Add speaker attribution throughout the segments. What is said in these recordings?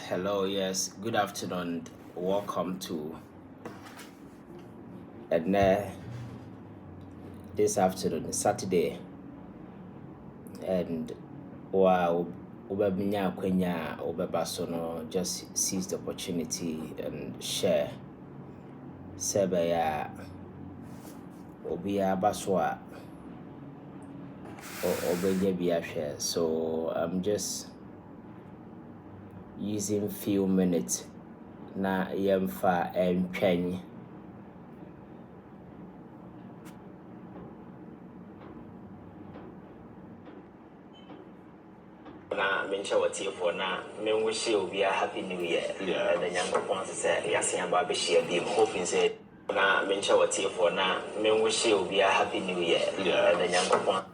Speaker 1: Hello, yes, good afternoon. Welcome to and this afternoon, Saturday, and wow, Ubaminya Kwenya Ubebasono just seize the opportunity and share. Sebaya Obia Baswa or Obeja share. So I'm just using few minutes na yemfa and pen. Na mencha wati for na men wish you be a happy new year. Yeah. The young couple say yasin about be share be hoping say na mencha wati for na men wish you be a happy new year. Yeah. The young couple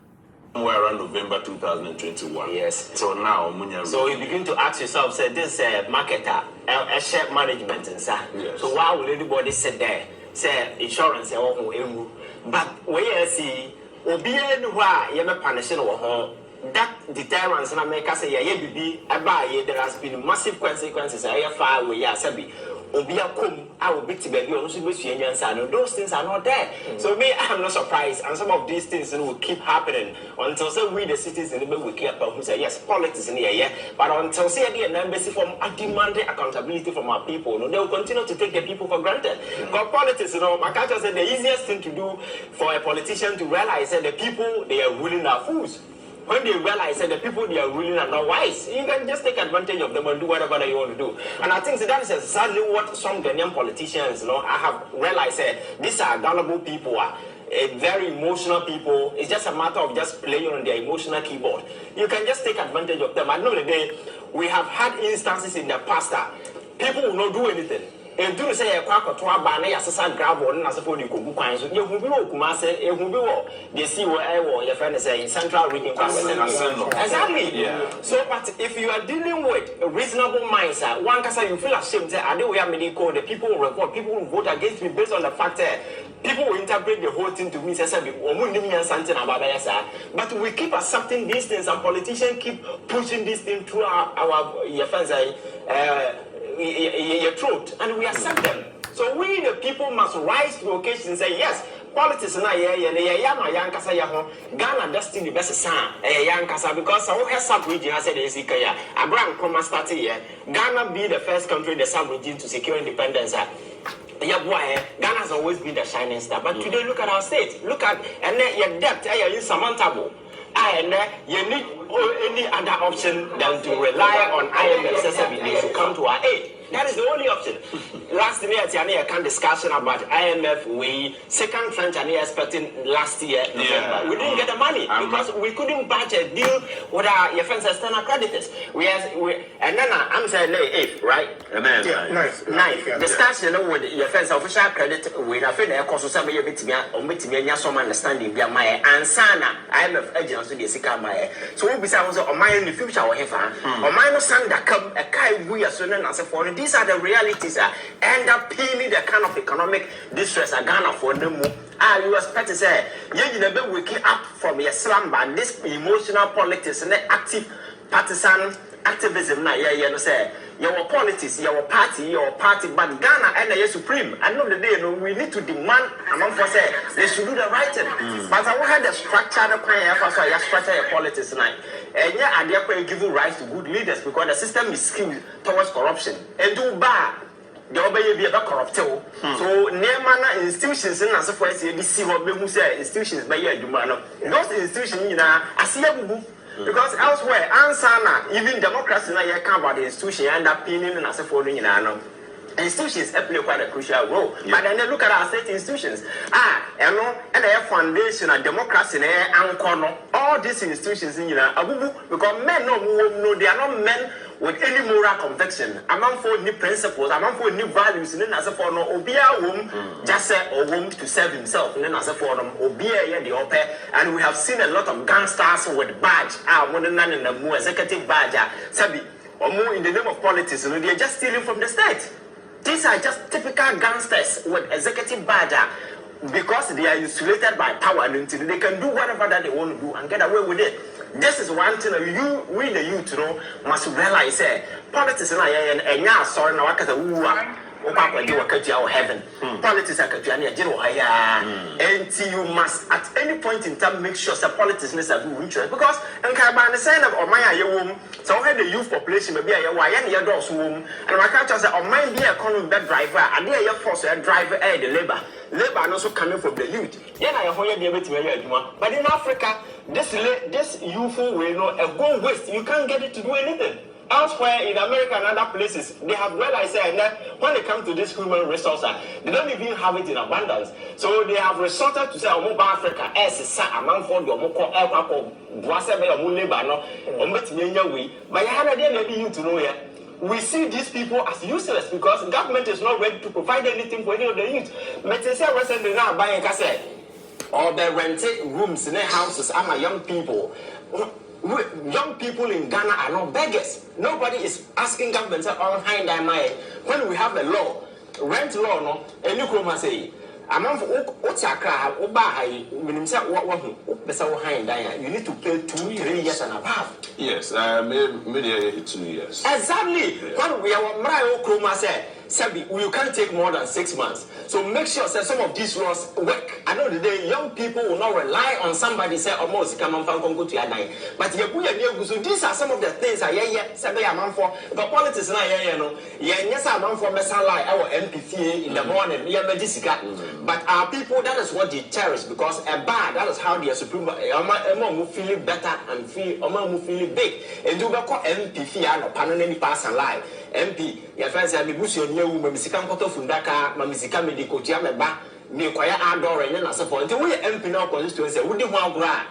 Speaker 2: somewhere around November 2021.
Speaker 1: Yes.
Speaker 2: So now,
Speaker 1: so you begin to ask yourself, say this marketer, a share management, and
Speaker 2: yes.
Speaker 1: So why will anybody sit there, say insurance, but where see, obedient why you may punish that deterrence and make us say, there has been massive consequences. I far away, Sabi. I will be to baby, those things are not there. So me, I'm not surprised, and some of these things will keep happening until we the citizens will keep up who say yes, politics in here, but until say the embassy from demanding accountability from our people, they will continue to take the people for granted. But politics, my culture said the easiest thing to do for a politician to realize that the people they are ruling are fools. When they realize that the people they are ruling are not wise, you can just take advantage of them and do whatever you want to do. And I think that is exactly what some Ghanaian politicians, I have realized these are gullible people, very emotional people. It's just a matter of just playing on their emotional keyboard. You can just take advantage of them. At the end of the day, we have had instances in the past that people will not do anything. And do say a quack or two banner, assassin grab one as a phone you could find. So you will be they see what I want your friend say in central region. Exactly. Yeah. So, but if you are dealing with a reasonable mindset, one can say you feel ashamed, say, I know we are many call the people will report, people will vote against me based on the fact that people will interpret the whole thing to me, say, something about that. But we keep accepting these things, and politicians keep pushing this thing through our your friends, your throat, and we accept them. So we the people must rise to the occasion and say yes. Politics na Ghana destiny best son because our sub region has said is Abraham Nkrumah started here. Ghana be the first country in the sub region to secure independence. Ghana has always been the shining star. But today look at our state. Look at and your debt is insurmountable. And you need any other option than to rely on IMF to come to our aid. That is the only option. Last year, I can discussion about IMF. We second tranche and expecting last year. Yeah. We didn't get the money because we couldn't batch a deal with our your friends external creditors. And then I'm saying eighth, right? Ninth. Discussion with your friends official credit with a friend cost some year bit me some understanding via my ansana IMF agents to the Sika. So we be saying on my in the future or have on my no son that come a kai we are soon and answer for. These are the realities that end up paying the kind of economic distress I Ghana for them. You expect to say, you never waking up from your slumber, this emotional politics and active partisan activism. Now, you say, your politics, your party, but Ghana and the supreme. At the end of the day, we need to demand among us say they should do the right thing. But I had the structure, the plan, so you structure your politics tonight. And yeah, I therefore give you rights to good leaders because the system is skewed towards corruption. And do bad. The obey be about corrupt. So near manner institutions and as far as you see what we say institutions by your demand. Those institutions, I see a because elsewhere, ansana, even democracy, now you can't about the institution end up pinning and as a following institutions play quite a crucial role. Yeah. But then they look at our state institutions. And their foundation and democracy and all these institutions in because men no, they are not men with any moral conviction. Among for new principles, among for new values, and then as a for no obia womb, just say or womb to serve himself, and then as a for them obia the open. And we have seen a lot of gangsters with badge, one and the more executive badge, sabi or more in the name of politics, they are just stealing from the state. These are just typical gangsters with executive badge because they are insulated by power and they can do whatever that they want to do and get away with it. This is one thing we the youth must realize politics na enya sorry na wakata wuwa okwa je wakaji our heaven. Politics akaji na je haya. And you must at any point in time make sure that politics is a good interest because nka ba na say na oman aye wom so we the youth population maybe aye wa ya na ye do so wom and I can't say oman be economic bed driver ade aye force driver the labor no so coming from the youth. Yeah na ye ho ye de betime ya adwuma. But in Africa this youthful way a go waste. You can't get it to do anything. Elsewhere in America and other places, they have realized that when it comes to this human resource, they don't even have it in abundance. So they have resorted to say, "Omo ba Africa, sa among for the Omoko Elko, Brasebe or Mulebano, or Metinya way." But you have a maybe you to know here. We see these people as useless because the government is not ready to provide anything for any of the youth. Metinya was saying, "Now buying cassette or the rented rooms in their houses." I'm a young people. Young people in Ghana are not beggars. Nobody is asking government on high demand. When we have a law, rent law, no, and you come and say, among what's a car, when you say what you need to pay 2-3 years and above.
Speaker 2: Yes, maybe 2 years.
Speaker 1: Exactly. When we are Mario Kroma said, Sabi, you can't take more than 6 months. So make sure that some of these laws work. I know the young people will not rely on somebody say almost come and go to your nine. But so these are some of the things I Sabi amount for but politics na yes amount for lie our MPC in the morning, but our people that is what they cherish because a bad that is how the Supreme feel better and feel big. And do MPC and panel pass and lie. MP, your friends have Bushi on you, Mamisikan Koto Fundaka, Mamisika Medico Jameba, Mikoya Ador, and as a point. We MP now constituency, would you want gra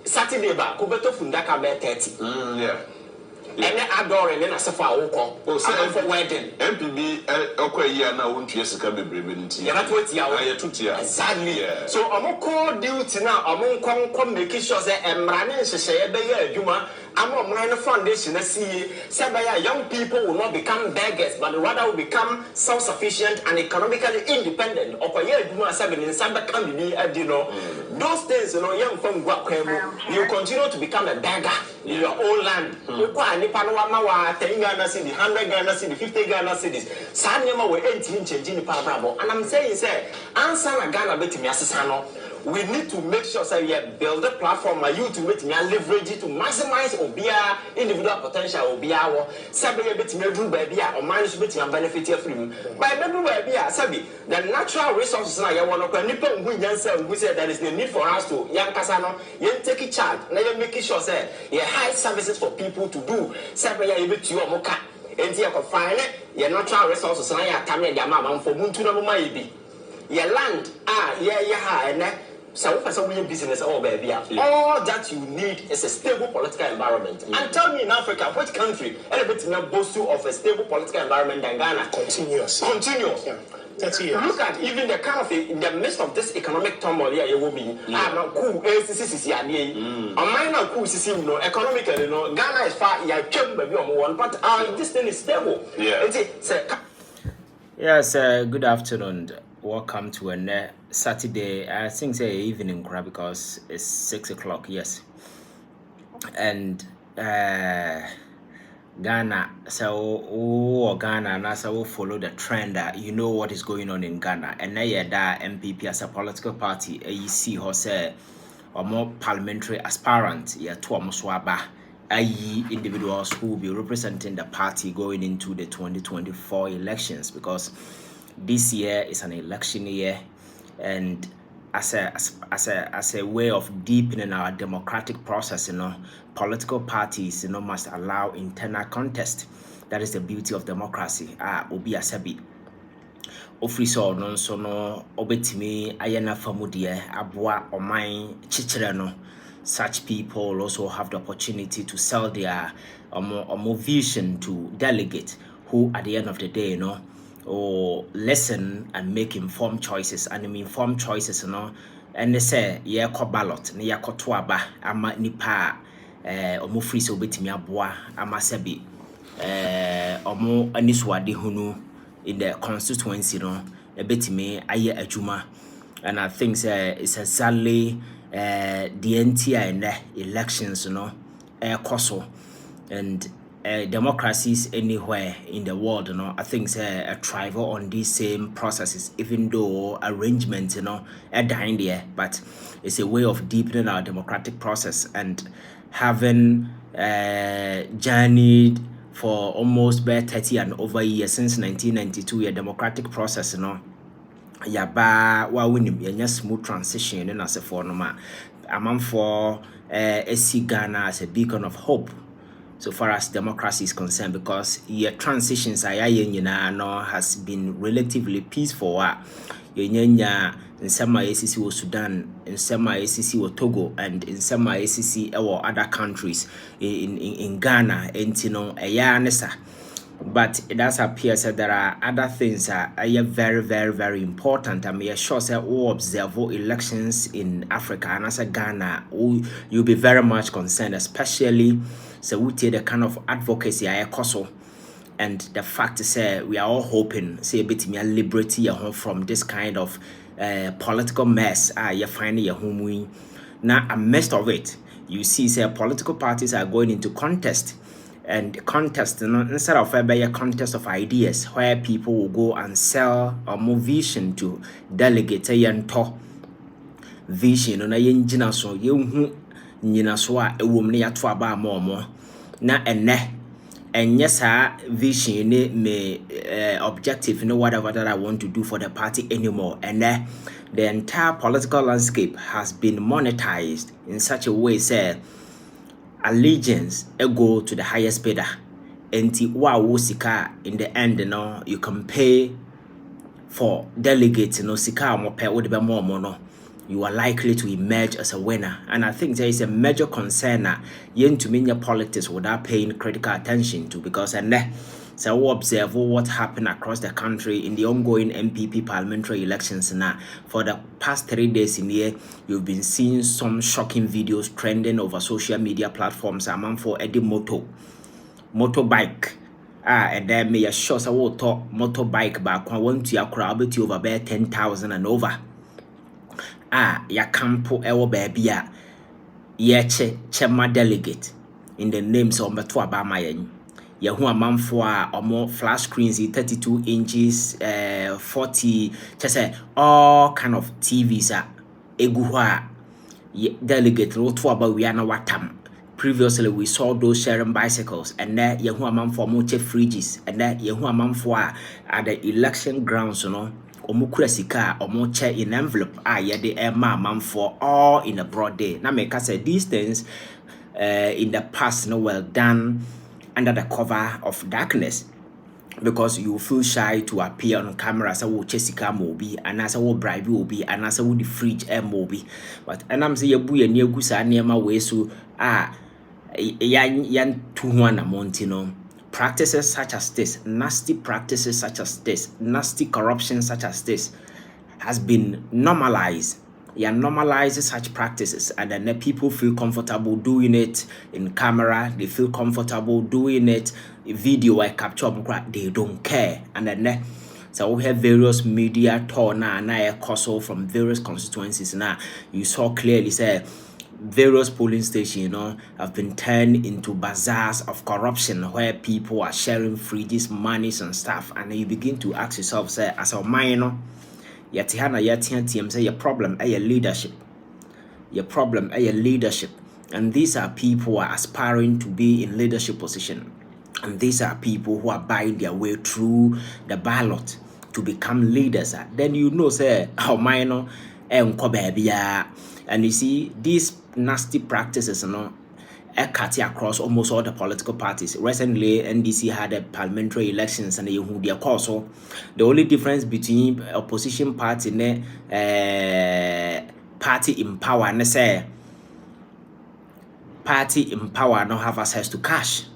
Speaker 1: Saturday ba, Kubeto Fundaka be 30. Yeah. And Ador and then as a far for wedding. MPB, okay, yeah, now won't yes, can be brilliant. That's what you are. Exactly. So I'm called duty now, I'm come making sure that I'm running, say, Juma. I'm on my foundation. I see young people will not become beggars, but rather will become self-sufficient and economically independent. Those things, young from you continue to become a beggar in your own land. You can 10 Ghana cedi, 100 Ghana cedi, 50 Ghana cedis. Sanyama we 18 changing parable. And I'm saying, answer Ghana betimi asesano. We need to make sure that we build a platform for you to make me leverage it to maximize obia individual potential obia. Sabi bit me do baby or manage bit me benefit from. By baby sabi the natural resources na ya want to nipa who yansa who said there is the need for us to young kasano yen take charge na you make sure say you high services for people to do. Sabi ya bit you omoka enti ya ko find your natural resources na ya tame dia mama for muntu na mama ibi. Your land and so business all baby. All that you need is a stable political environment. And tell me in Africa, which country boasts of a stable political environment than Ghana? Continuous. Yeah. 30 years. Look at even the kind of in the midst of this economic turmoil here, you will be cool. Economically, Ghana is far. But this thing is stable.
Speaker 3: Yes. Good afternoon. Welcome to a Saturday. I think it's evening crowd because it's 6 o'clock. Yes, and Ghana. So Ghana, and as I will follow the trend that you know what is going on in Ghana. And now that MPP as a political party, you see how say or more parliamentary aspirant. To Muswaba, individuals who will be representing the party going into the 2024 elections because this year is an election year, and as a way of deepening our democratic process, political parties, must allow internal contest. That is the beauty of democracy. Obi asabi. Officer no so no obetimi ayena famudie aboa oman chichire no. Such people also have the opportunity to sell their vision to delegate who at the end of the day, or listen and make informed choices. And informed choices, and they say, ballot, toaba, ama nipa, free so betimi aboa, ama sebi, aniswadi hunu in the constituency, betimi aye ajuma. And I think it's exactly the NTI elections, so and democracies anywhere in the world, I think thrive on these same processes, even though arrangements, are dying there, but it's a way of deepening our democratic process. And having journeyed for almost 30 and over years since 1992, a democratic process, yaba wa winim yanya smooth transition in as a forma among for SC Ghana as a beacon of hope so far as democracy is concerned, because your transitions has been relatively peaceful. Yenya in some ACC was Sudan, in some ACC was Togo, and in some ACC or other countries in Ghana, and but it does appear that there are other things that are very, very, very important. I mean, sure say all observe elections in Africa and as a Ghana, you'll be very much concerned, especially so we take the kind of advocacy I also. And the fact is, we are all hoping, say, a bit more liberty from this kind of political mess. You're finding your home. Now, amidst of it, you see, say, political parties are going into contest. And contest, instead of a contest of ideas, where people will go and sell or move vision to delegate and talk vision on a engine so you nyinasoa ewomne yato aba amomo na enne yes vision me objective whatever that I want to do for the party anymore. And the entire political landscape has been monetized in such a way say allegiance go to the highest bidder. Enti wa sika in the end you can pay for delegates sika mo pay wo de be mo you are likely to emerge as a winner. And I think there is a major concern to mean your politics without paying critical attention to, because so we observe what happened across the country in the ongoing MPP parliamentary elections now. For the past 3 days in here, you've been seeing some shocking videos trending over social media platforms among for Eddie motorbike. And then may assure so we'll talk motorbike back when want to crowd over about 10,000 and over. Ya campo ewo baby chema delegate in the names of Beto Abama ya hu amanfo a omo flash screens 32 inches 40 say all kind of TVs egu ho a delegate roto aba we na watam. Previously we saw those sharing bicycles, and then ya hu amanfo mo che fridges, and then ya hu amanfo at the election grounds omukura sika omoche in envelope yede man for all in a broad day. Now make say these things in the past well done under the cover of darkness, because you feel shy to appear on camera so wo chesika mobi and as wo bribe obi and as wo the fridge mobi. But and I'm say yebu ye egu sa niema we so yan tuhuana montino. Practices such as this, nasty practices such as this, nasty corruption such as this has been normalized. Yeah, normalizes such practices, and then people feel comfortable doing it in camera. They feel comfortable doing it video. I capture they don't care, and then so we have various media torn and I from various constituencies. Now you saw clearly say various polling stations, have been turned into bazaars of corruption where people are sharing fridges, monies and stuff, and then you begin to ask yourself, say, as a minor, say your problem your leadership. Your problem your leadership. And these are people who are aspiring to be in leadership position. And these are people who are buying their way through the ballot to become leaders. Then say, how minor and you see these nasty practices cut across almost all the political parties. Recently, NDC had a parliamentary elections and they also the only difference between opposition party and party in power and say party in power not have access to cash.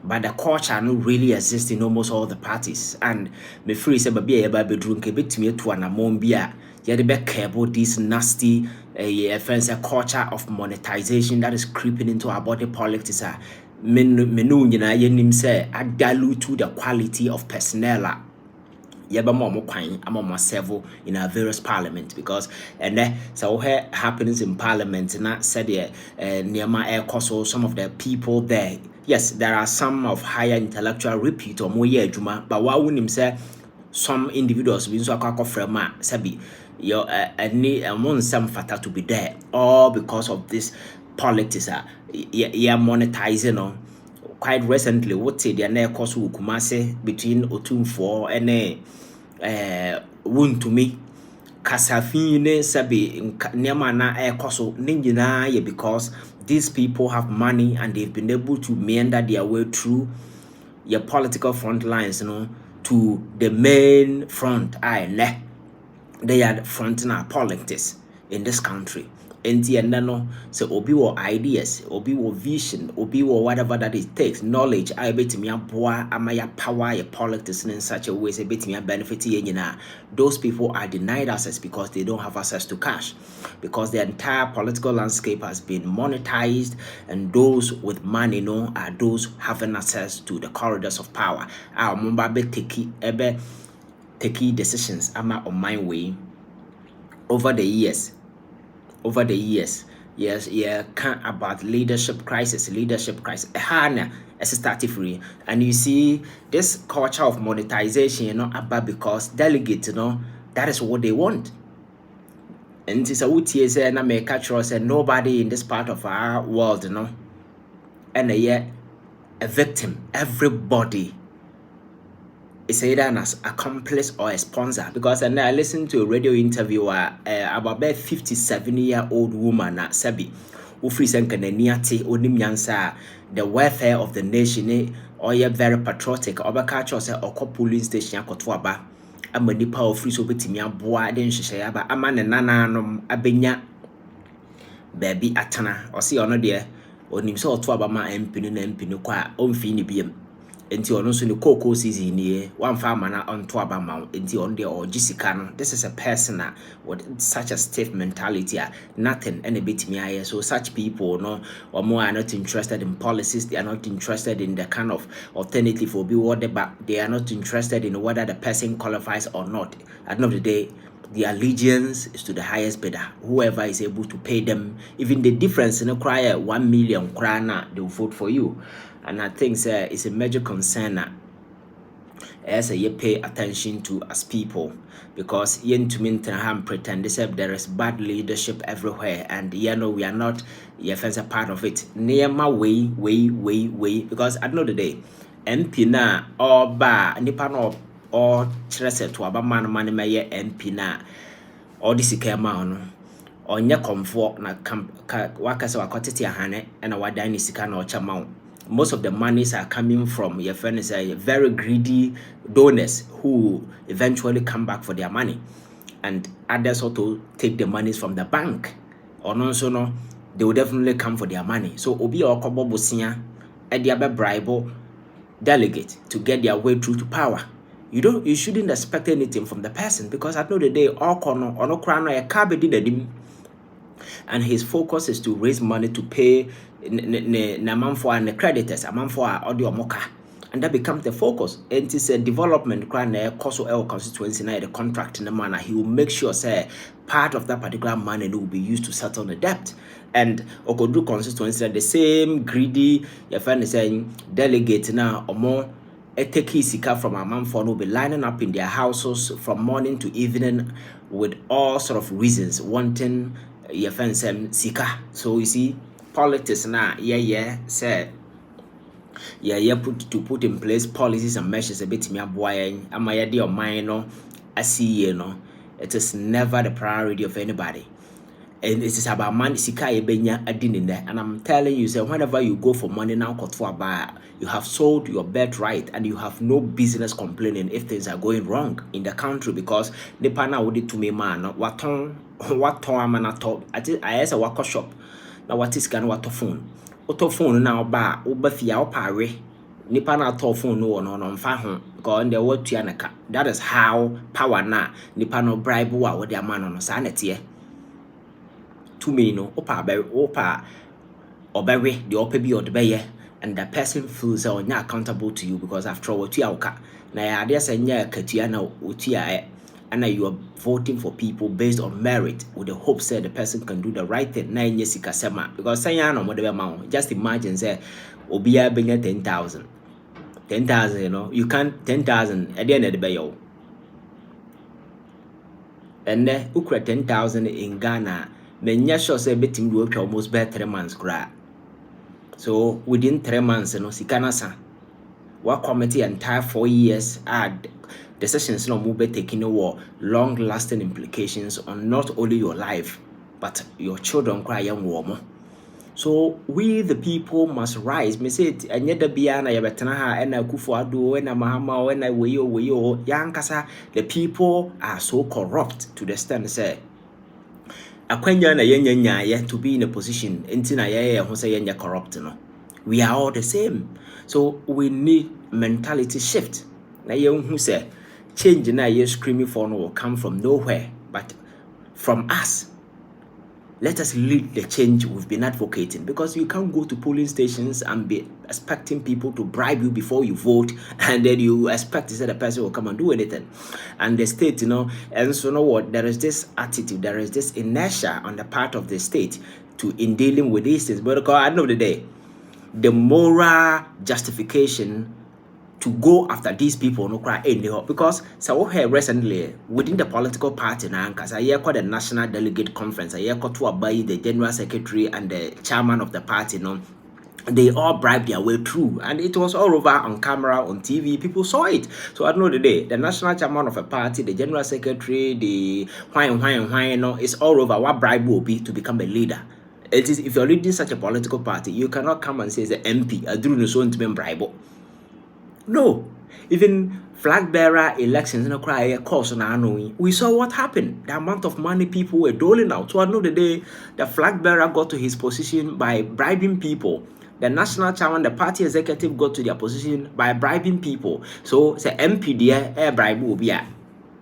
Speaker 3: But the culture no really exists in almost all the parties. And me free say baby eba bedroom ke betimi to anamon bia yede be care about this nasty culture of monetization that is creeping into our body politics. Menu nyina yenim say adalu to the quality of personnel yeba mo kwan ama mo serve in our various parliament, because and so happenings in parliament na said nearma air coso some of the people there, yes, there are some of higher intellectual repute or more juma, but what wouldn't say some individuals been so frama sabi your need and some fata to be there, all because of this politics monetizing quite recently. What say the near course kumase between Otumfo and won to me kasafine sabi nema na ekoso ninjina ye, because these people have money and they've been able to meander their way through your political front lines, to the main front. They are fronting our politics in this country. And no, so obi wo ideas, obi wo vision, obi wo whatever that it takes, knowledge, I bet me boa amaya power your politics in such a way, say bet me benefit yenina. Those people are denied access because they don't have access to cash, because the entire political landscape has been monetized, and those with money are those having access to the corridors of power. Our mumba be take decisions ama on my way over the years. Yes, can about leadership crisis. Hana as a starting free, and you see this culture of monetization, about because delegates, that is what they want. And it is a would say na make culture say nobody in this part of our world, and yet a victim. Everybody is either an accomplice or a sponsor, because and I listened to a radio interview about a 57-year-old woman at Sebi who free Sankananiati Onimyansa, the welfare of the nation, or you're very patriotic, or catch yourself or police station Kotwaba. I'm a nipa of free so betimia boa, then she say, but a man and nana abenya baby atana, or see honor dear, or him so to abama empinu kwa fini biem. Enti ono so ne cocoa season nie one farmer na on to abama enti on there or jisika no. This is a person with such a stiff mentality, nothing and a bit me. So such people or more are not interested in policies, they are not interested in the kind of alternative or be what they are not interested in whether the person qualifies or not. At the end of the day, the allegiance is to the highest bidder, whoever is able to pay them. Even the difference in a cry 1 million krana, they will vote for you. And I think it's a major concern as you pay attention to as people, because to mean pretend there is bad leadership everywhere, and we are not a part of it. Near my way, because at the end of the day, MP na or ba nipa no or chese to aba man may MP na or this ikema or nya comfort na wakasa wakotete ahane and a wada ni sika na ochama. Most of the monies are coming from your friends, very greedy donors who eventually come back for their money, and others also take the monies from the bank, or no, they will definitely come for their money. So obi or kobo bosia e dia be bribe delegate to get their way through to power. You shouldn't expect anything from the person, because at the end of the day, all kono ono krano e ka be di, and his focus is to raise money to pay na manfo and the creditors, a manfo audio moka, and that becomes the focus. And it is a development cost constituency na the contract in the manner he will make sure say part of that particular money will be used to settle the debt. And Okodu constituency, the same greedy your friend is saying delegate now or more take sika from a man for will be lining up in their houses from morning to evening with all sort of reasons wanting your friend sika. So you see, politics now, said put in place policies and measures a bit me aboy am I idea of mine I see it is never the priority of anybody. And it is about money sika ebenya adin there. And I'm telling you, say whenever you go for money now you have sold your birthright, and you have no business complaining if things are going wrong in the country, because the partner would to me man what amana top I as a work shop. Now what is can what phone? Auto phone now ba ubafia opare. Nipa na to phone no mfa ho because on the what tuanaka. That is how power na nipa no bribe wa with their man no sa netie. To me no opa obewe the opa bi odbeye, and the person feels accountable to you, because after all what you na ya ade senya katua na otua and you are voting for people based on merit with the hope that the person can do the right thing na enye sika sema because senya no modebe ma just imagine say obia benya 10,000 you know you can't 10,000 at the end of the day and then ukra 10,000 in Ghana menya sure say betim do okay almost by 3 months kra so within 3 months you know sika na sa what committee entire 4 years add decisions no move taking over long lasting implications on not only your life but your children cry young woman. So we the people must rise. Me say it enye da bia na yebetena ha na Akufo Addo na Mahama na weyo yankasa the people are so corrupt to the extent say akwanya na yenya to be in a position enti na ye ho say yenya corrupt no. We are all the same. So we need mentality shift. Na ye hu say change na you screaming for no will come from nowhere but from us. Let us lead the change we've been advocating, because you can't go to polling stations and be expecting people to bribe you before you vote and then you expect that the person will come and do anything. And the state, you know, and so you know what, there is this attitude, there is this inertia on the part of the state in dealing with these things. But at the end of the day, the moral justification to go after these people no cry anyhow, because so here recently within the political party now, because I hear the national delegate conference, I hear to by the general secretary and the chairman of the party, no, they all bribed their way through, and it was all over on camera, on TV. People saw it. So at the end of the day, the national chairman of a party, the general secretary, the why, no, it's all over what bribe will be to become a leader. It is, if you're leading such a political party, you cannot come and say the MP, I do not want to be bribe. No, even flag bearer elections in a cry course on we saw what happened. The amount of money people were doling out. So I know the day the flag bearer got to his position by bribing people. The national chairman, the party executive got to their position by bribing people. So the MP there, air bribe will be at.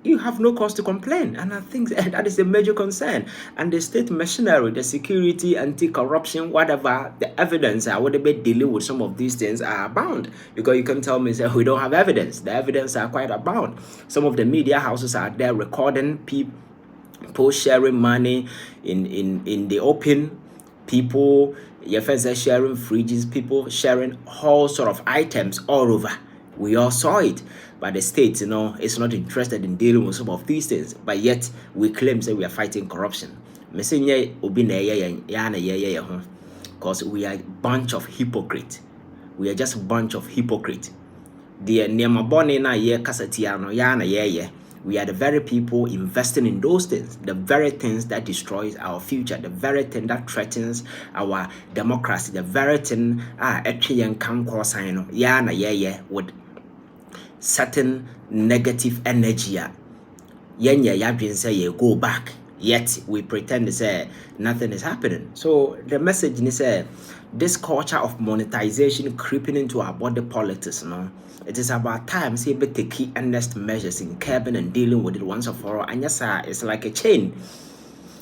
Speaker 3: You have no cause to complain, and I think that is a major concern. And the state machinery, the security, anti-corruption, whatever, the evidence I would be dealing with some of these things are abound. Because you can tell me that we don't have evidence. The evidence are quite abound. Some of the media houses are there recording people sharing money in the open, people your friends are sharing fridges, people sharing all sort of items all over. We all saw it, but the state, you know, is not interested in dealing with some of these things. But yet we claim that we are fighting corruption. Because we are a bunch of hypocrites. We are just a bunch of hypocrites. We are the very people investing in those things, the very things that destroys our future, the very thing that threatens our democracy, the very thing with certain negative energy. Go back, yet we pretend to say nothing is happening. So the message is this culture of monetization creeping into our body politics, no? It is about time say we take key earnest measures in curbing and dealing with it once and for all. And yes, sir, it's like a chain.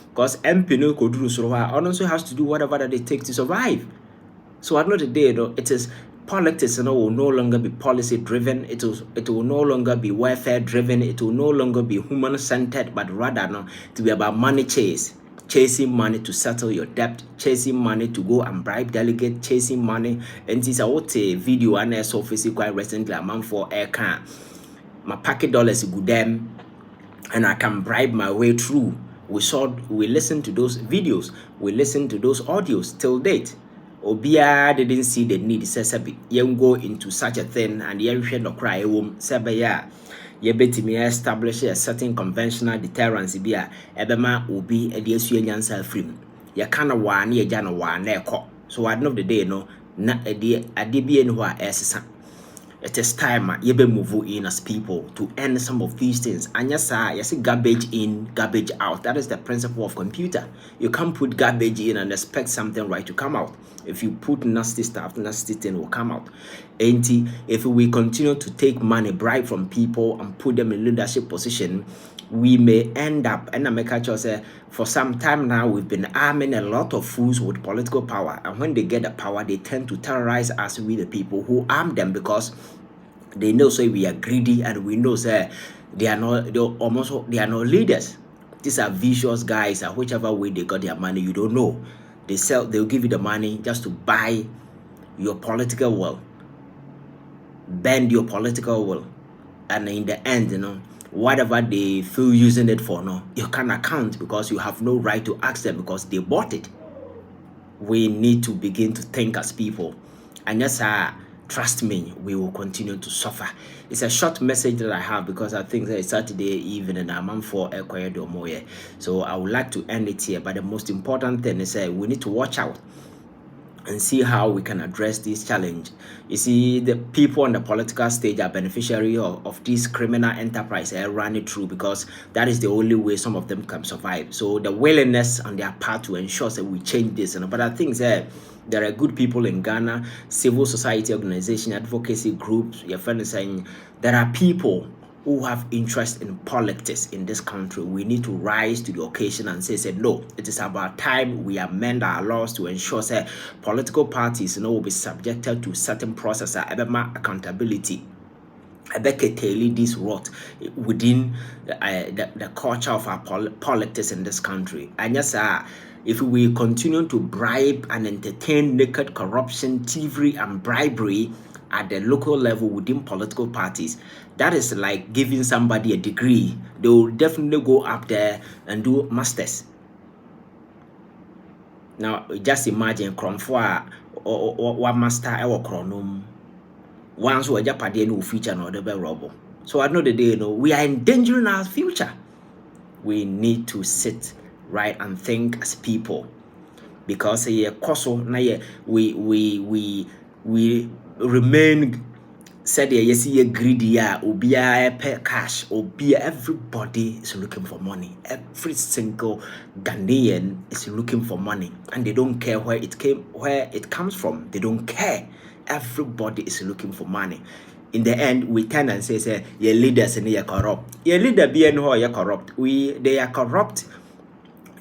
Speaker 3: Because MP no could do so, and also has to do whatever that they take to survive. So at the end of the day, though, it is politics, you know, will no longer be policy driven. It will no longer be welfare driven. It will no longer be human centered, but rather no, to be about money chasing money to settle your debt, chasing money to go and bribe delegates, chasing money. And this is a video and I saw quite recently. I'm for air car. My pocket dollars good them, and I can bribe my way through. We listened to those videos, we listened to those audios till date. Obia didn't see the need sabi yen go into such a thing and yen hwe no cry sabe ya ye betimi establish a certain conventional deterrence bia ebema obi e de asu nyansa afrim ye kana wa na ye gya no wa na ekọ. So at the end of the day no na ade bia ni ho a esesa. It is time you be move in as people to end some of these things. And yes, you see garbage in, garbage out. That is the principle of computer. You can't put garbage in and expect something right to come out. If you put nasty stuff, nasty thing will come out. And if we continue to take money, bribe from people and put them in leadership position, we may end up, and I make a say, for some time now, we've been arming a lot of fools with political power. And when they get the power, they tend to terrorize us with the people who arm them, because They know say we are greedy, and we know say they are not leaders. These are vicious guys, and whichever way they got their money, you don't know. They'll give you the money just to buy your political will, bend your political will, and in the end, whatever they feel using it for, you can't account, because you have no right to ask them, because they bought it. We need to begin to think as people, and yes, trust me, we will continue to suffer. It's a short message that I have, because I think that it's Saturday evening and I'm for Moye. So I would like to end it here. But the most important thing is we need to watch out and see how we can address this challenge. You see, the people on the political stage are beneficiary of this criminal enterprise run it through, because that is the only way some of them can survive. So the willingness on their part to ensure that we change this. But I think that there are good people in Ghana, civil society organization, advocacy groups, your friend is saying there are people who have interest in politics in this country. We need to rise to the occasion and say no, it is about time we amend our laws to ensure that political parties will be subjected to certain process accountability. I curtail this rot within the culture of our politics in this country. And yes, if we continue to bribe and entertain naked corruption, thievery, and bribery at the local level within political parties, that is like giving somebody a degree. They will definitely go up there and do masters. Now, just imagine Kromfwa or master our chronom. Once we are party no future no the rubble. So at the end of the day, we are endangering our future. We need to sit right and think as people, because we remain said greedy, pay cash, everybody is looking for money. Every single Ghanaian is looking for money, and they don't care where it comes from. They don't care. Everybody is looking for money. In the end, we turn and say your leaders and you're corrupt. Your leader being who are corrupt. They are corrupt.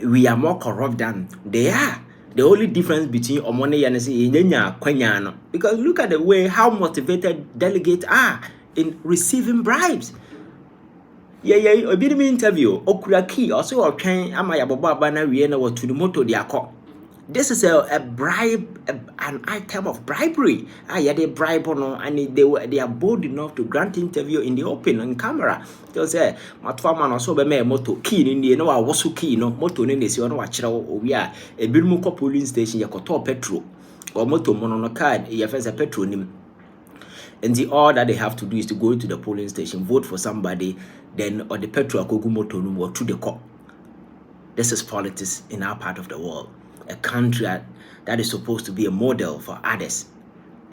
Speaker 3: We are more corrupt than they are. The only difference between Omone and because look at the way how motivated delegates are in receiving bribes. A bit of interview. Okuraki also okay. Amaya Baba Bana Riena or to the moto diako. This is a bribe, an item of bribery. They bribe and they are bold enough to grant interview in the open on camera. They'll say, "Matfaman also be me moto key in the no was key no moto in this one watch we are a Bilmuko polling station yakoto petrol or moto mono card a petrol nim." And all that they have to do is to go to the polling station, vote for somebody, then or the petrol go moto or to the court. This is politics in our part of the world. A country that is supposed to be a model for others.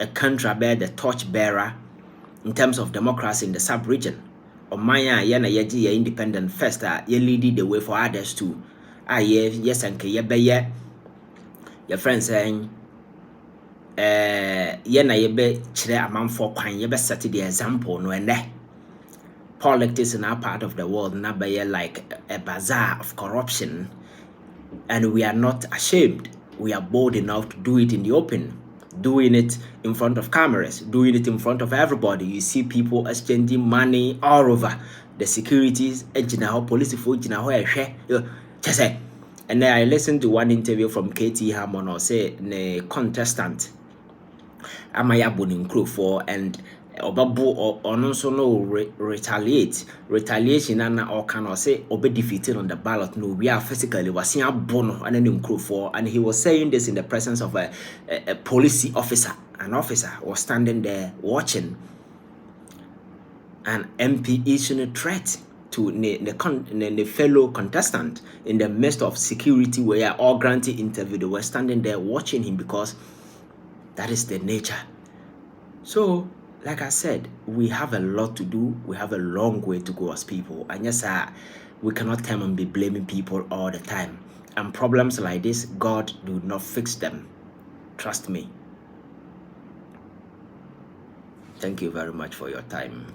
Speaker 3: A country where the torch bearer in terms of democracy in the sub-region. Omaya yana yeji ye independent first, ye leading the way for others too. Yes and ye be ye. Your friend saying yena ye be chire amanfo kwan ye be set the example no ene. Politics in our part of the world na be like a bazaar of corruption. And we are not ashamed. We are bold enough to do it in the open, doing it in front of cameras, doing it in front of everybody. You see people exchanging money all over. The securities, police, and then I listened to one interview from KT Hammond or say the contestant Amaya Bonin for and Obabu or also no retaliation and or can or say obe defeated on the ballot. No, we are physically was seeing Bono and then for, and he was saying this in the presence of a police officer. An officer was standing there watching an MP issuing a threat to the fellow contestant in the midst of security where all granted interview. They were standing there watching him because that is the nature. So like I said, we have a lot to do. We have a long way to go as people. And yes, we cannot come and be blaming people all the time. And problems like this, God do not fix them. Trust me. Thank you very much for your time.